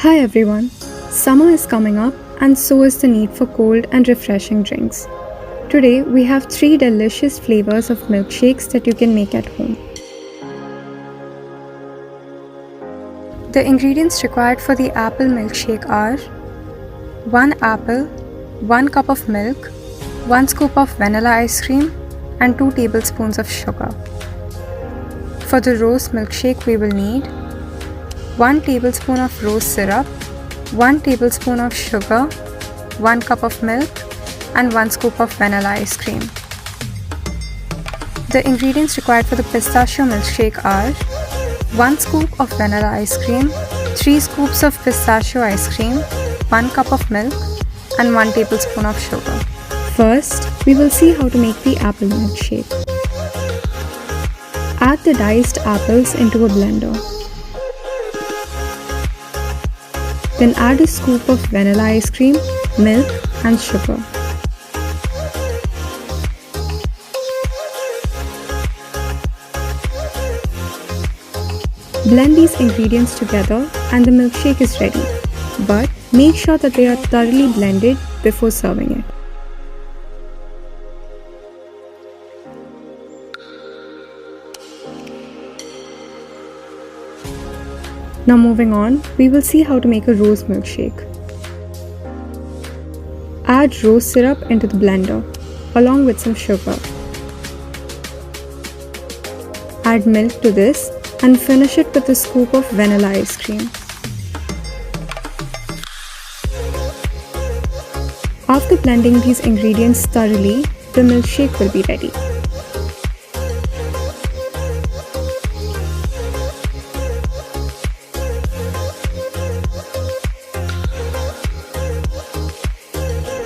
Hi everyone! Summer is coming up and so is the need for cold and refreshing drinks. Today we have 3 delicious flavors of milkshakes that you can make at home. The ingredients required for the apple milkshake are 1 apple, 1 cup of milk, 1 scoop of vanilla ice cream and 2 tablespoons of sugar. For the rose milkshake we will need 1 tablespoon of rose syrup, 1 tablespoon of sugar, 1 cup of milk and 1 scoop of vanilla ice cream. The ingredients required for the pistachio milkshake are 1 scoop of vanilla ice cream, 3 scoops of pistachio ice cream, 1 cup of milk and 1 tablespoon of sugar. First, we will see how to make the apple milkshake. Add the diced apples into a blender. Then add a scoop of vanilla ice cream, milk and sugar. Blend these ingredients together and the milkshake is ready. But make sure that they are thoroughly blended before serving it. Now moving on, we will see how to make a rose milkshake. Add rose syrup into the blender along with some sugar. Add milk to this and finish it with a scoop of vanilla ice cream. After blending these ingredients thoroughly, the milkshake will be ready.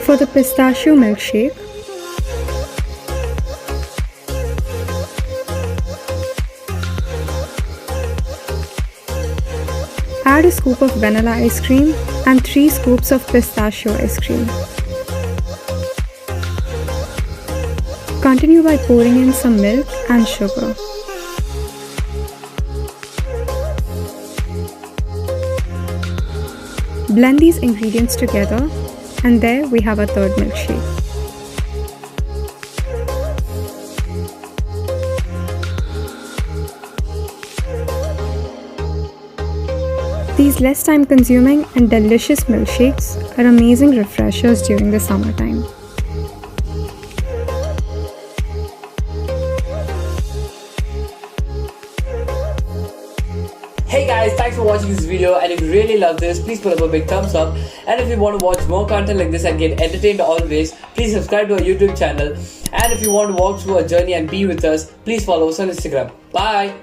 For the pistachio milkshake, add a scoop of vanilla ice cream and 3 scoops of pistachio ice cream. Continue by pouring in some milk and sugar. Blend these ingredients together and there we have our third milkshake. These less time consuming and delicious milkshakes are amazing refreshers during the summertime. Hey guys, thanks for watching this video, and if you really love this, please put up a big thumbs up. And if you want to watch more content like this and get entertained always, please subscribe to our YouTube channel. And if you want to walk through a journey and be with us, please follow us on Instagram. Bye!